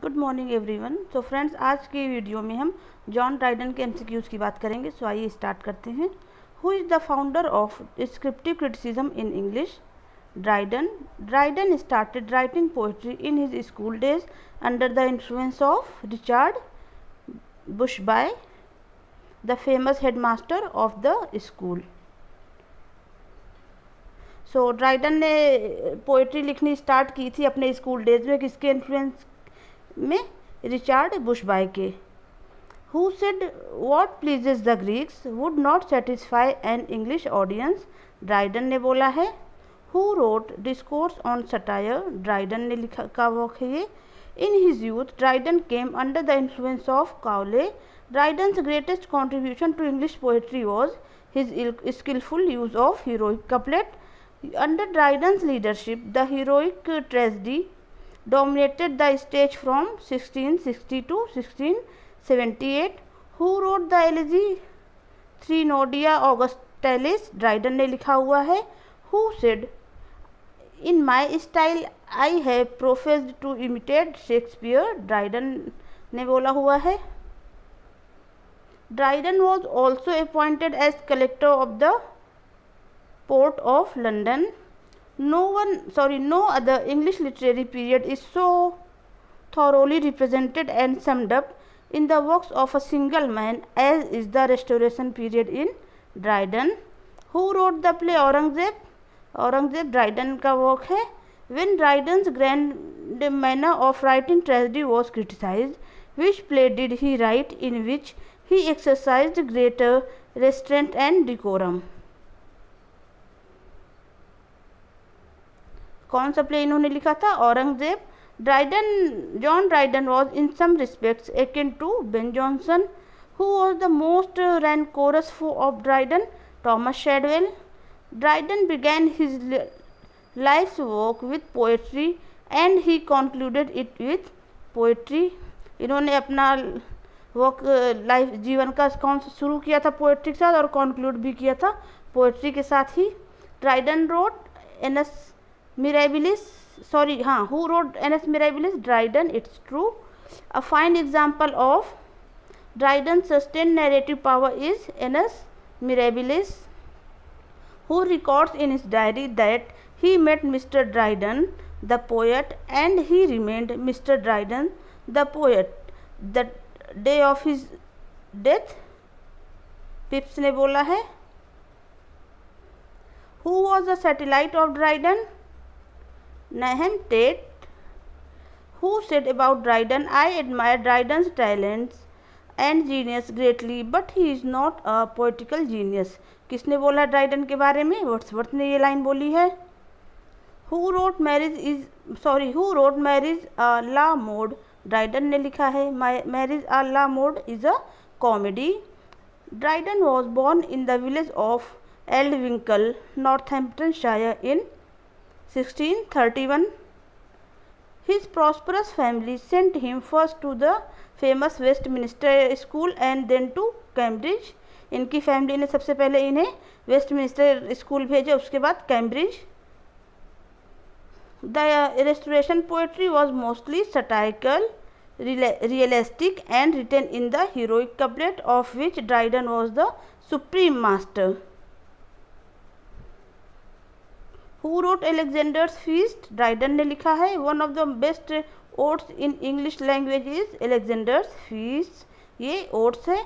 Good morning everyone. तो friends, आज की वीडियो में हम जॉन ड्राइडन के एमसीक्यूज़ की बात करेंगे। सो आइए स्टार्ट करते हैं। Who is the founder of descriptive criticism in English? Dryden started writing poetry in his school days under the influence of Richard Busby, the famous headmaster of the school. So Dryden ने poetry लिखनी start की थी अपने school days में, किसके influence में? Richard Busby के। Who said what pleases the Greeks would not satisfy an English audience? Dryden ने बोला है। Who wrote discourse on satire? Dryden ने लिखा का वर्क है ये। In his youth Dryden came under the influence of Cowley. Dryden's greatest contribution to English poetry was his skilful use of heroic couplet. Under Dryden's leadership, the heroic tragedy dominated the stage from 1660 to 1678. Who wrote the elegy Threnodiya Augustalis? Dryden ने लिखा हुआ है। Who said, in my style I have professed to imitate Shakespeare? Dryden ने बोला हुआ है। Dryden was also appointed as collector of the Port of London. No other English literary period is so thoroughly represented and summed up in the works of a single man as is the Restoration period in Dryden. Who wrote the play Aurangzeb? Aurangzeb Dryden का work है। When Dryden's grand manner of writing tragedy was criticized, which play did he write in which he exercised greater restraint and decorum? कौन सा play इन्होंने लिखा था? Aurangzeb. John Dryden was in some respects akin to Ben Jonson. Who was the most rancorous foe of Dryden? Thomas Shadwell. Dryden began his life's work with poetry and he concluded it with poetry. इन्होंने अपना work जीवन का कौन सा शुरू किया था? Poetry के साथ, और कॉन्क्लूड भी किया था पोएट्री के साथ ही। Dryden wrote Annus Mirabilis, who wrote Annus Mirabilis? Dryden, it's true. A fine example of Dryden's sustained narrative power is Annus Mirabilis, who records in his diary that he met Mr. Dryden, the poet, and he remained Mr. Dryden, the poet, the day of his death. पिप्स ने बोला है। Who was the satellite of Dryden? Nahum Tate. Who said about Dryden, I admire Dryden's talents and genius greatly, but he is not a poetical genius? किसने बोला Dryden के बारे में? Wordsworth ने ये लाइन बोली है। Who wrote Marriage a la Mode? Dryden ने लिखा है। Marriage a la Mode is a comedy. Dryden was born in the village of Eldwinkle, Northamptonshire in 1631. His prosperous family sent him first to the famous Westminster School and then to Cambridge. इनकी family ने सबसे पहले इन्हें Westminster school भेजा, उसके बाद Cambridge. The Restoration poetry was mostly satirical, realistic and written in the heroic couplet, of which Dryden was the supreme master. Who wrote Alexander's Feast? Dryden ने लिखा है। One of the best odes in English language is Alexander's feast. ये odes है।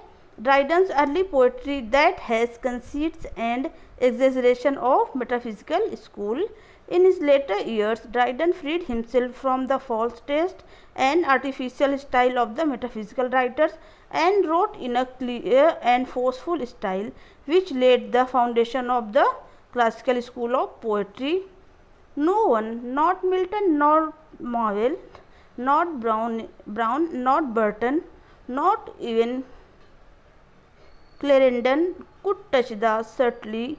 Dryden's early poetry that has conceits and exaggeration of metaphysical school. In his later years, Dryden freed himself from the false taste and artificial style of the metaphysical writers and wrote in a clear and forceful style which laid the foundation of the classical school of poetry. No one, not Milton, not Marvell, not Brown, not Burton, not even Clarendon could touch the subtly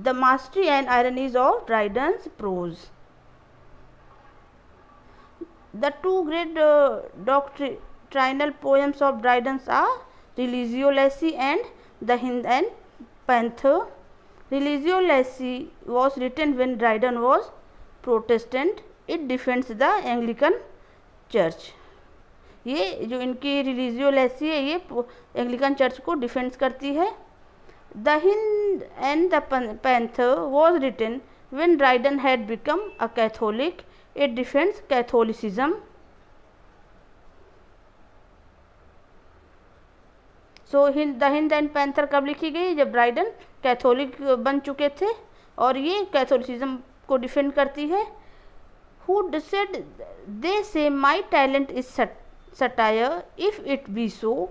the mastery and ironies of Dryden's prose. The two great doctrinal poems of Dryden's are Religio Laici and The Hind and Panther. Religio Laici was written when Dryden was Protestant. It defends the Anglican church. ये जो इनकी रिलीजियोलेसी है ये Anglican church को defence करती है। The hind and the panther was written when Dryden had become a Catholic. It defends Catholicism. So the hind and panther कब लिखी गई? जब ड्राइडन कैथोलिक बन चुके थे और ये कैथोलिसिज्म को डिफेंड करती है। Who said they say my talent is satire, if it be so,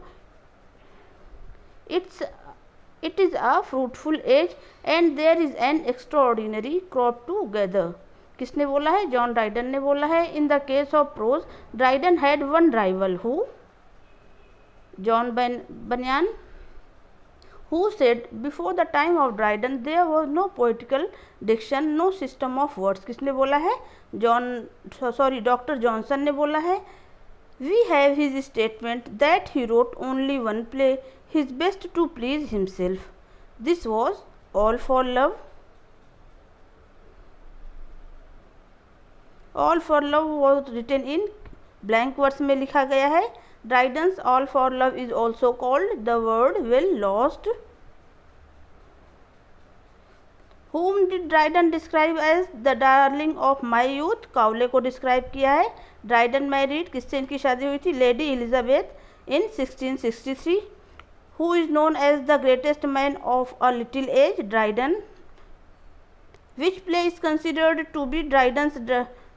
it is a fruitful age and there is an extraordinary crop to gather। किसने बोला है? जॉन ड्राइडन ने बोला है। In the case of pros Dryden had one rival who? John बनियान। Who said before the time of Dryden there was no poetical diction, no system of words? किसने बोला है? डॉक्टर जॉनसन ने बोला है। We have his statement that he wrote only one play, his best to please himself. This was All for Love. All for Love was written in blank verse में लिखा गया है। Dryden's All for Love is also called The Word Well Lost. Whom did Dryden describe as the darling of my youth? Cowley को describe किया है। Dryden married, किससे इनकी शादी हुई थी? Lady Elizabeth in 1663। Who is known as the greatest man of a little age? Dryden. Which play is considered to be Dryden's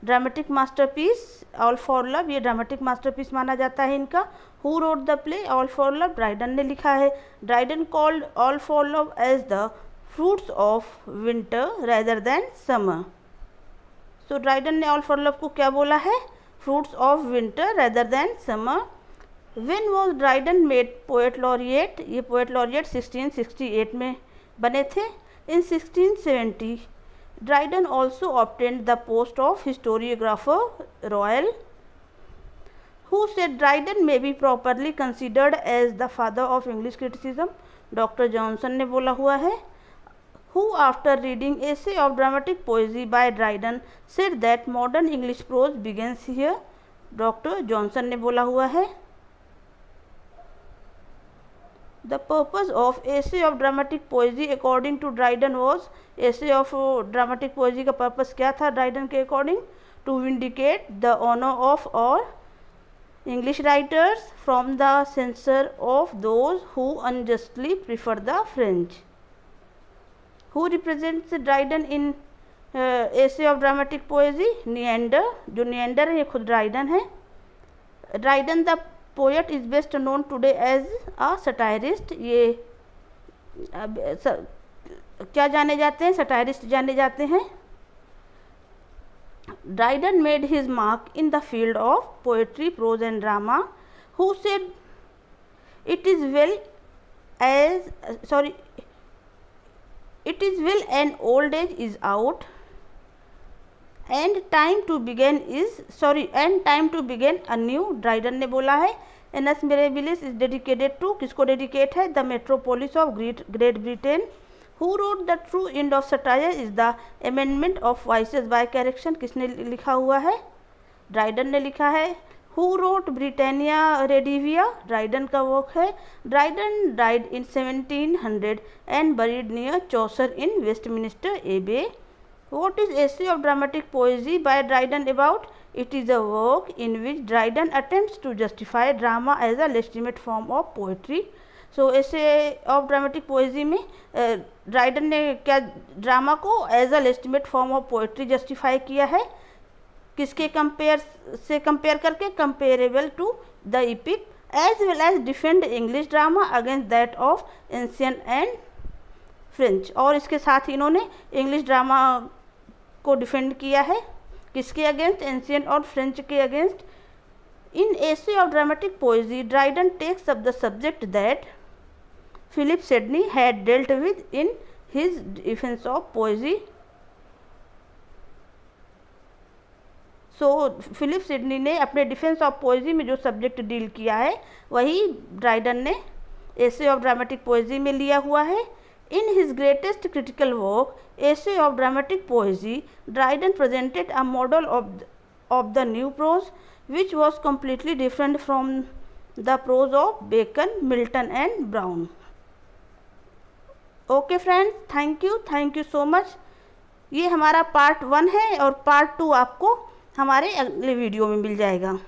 dramatic masterpiece? All for love, ये dramatic masterpiece माना जाता है इनका। Who wrote the play? All for love Dryden ने लिखा है। Dryden called all for love as the fruits of winter rather than summer. So Dryden ने all for love को क्या बोला है? Fruits of winter rather than summer. When was Dryden made poet laureate? ये poet laureate 1668 में बने थे। इन 1670 Dryden also obtained the post of historiographer royal. Who said Dryden may be properly considered as the father of English criticism? Doctor Johnson ने बोला हुआ है। Who after reading essay of dramatic poesy by Dryden said that modern English prose begins here? Doctor Johnson ने बोला हुआ है। The purpose of essay of dramatic poesy according to Dryden was, essay of dramatic poesy का purpose क्या था Dryden के according? To vindicate the honor of all English writers from the censure of those who unjustly prefer the French. Who represents Dryden in essay of dramatic poesy? Neander। जो Neander है ये खुद Dryden है। Dryden the poet is best known today as a satirist. ये क्या जाने जाते हैं? सटायरिस्ट जाने जाते हैं। Dryden made his mark in the field of poetry, prose and drama. Who said it is well an old age is out and time to begin anew? Dryden ने बोला है। Annus Mirabilis is dedicated to, किसको dedicate है? The metropolis of Great Britain. Who wrote the true end of satire is the amendment of vices by correction? किसने लिखा हुआ है? Dryden ने लिखा है। Who wrote Britannia Rediviva? Dryden का वर्क है। Dryden died in 1700 and buried near Chaucer in Westminster Abbey. What is essay of dramatic poesy by Dryden about? It is a work in which Dryden attempts to justify drama as a legitimate form of poetry. So essay of dramatic poesy में Dryden ने क्या drama को as a legitimate form of poetry justify किया है? किसके compare करके? Comparable to the epic as well as defend English drama against that of ancient and French. और इसके साथ ही इन्होंने इंग्लिश ड्रामा को डिफेंड किया है। किसके अगेंस्ट? एंशियंट और फ्रेंच के against. In essay of dramatic poesy Dryden takes up the subject that Philip Sidney had dealt with in his defence of poesy. So Philip Sidney ने अपने defence of पोएजी में जो subject deal किया है वही Dryden ने एसे of dramatic पोएजी में लिया हुआ है। In his greatest critical work, Essay of Dramatic Poesy, Dryden presented a model of of the new prose, which was completely different from the prose of Bacon, Milton and Browne. Okay friends, thank you so much. ये हमारा part 1 है और part 2 आपको हमारे अगले video में मिल जाएगा।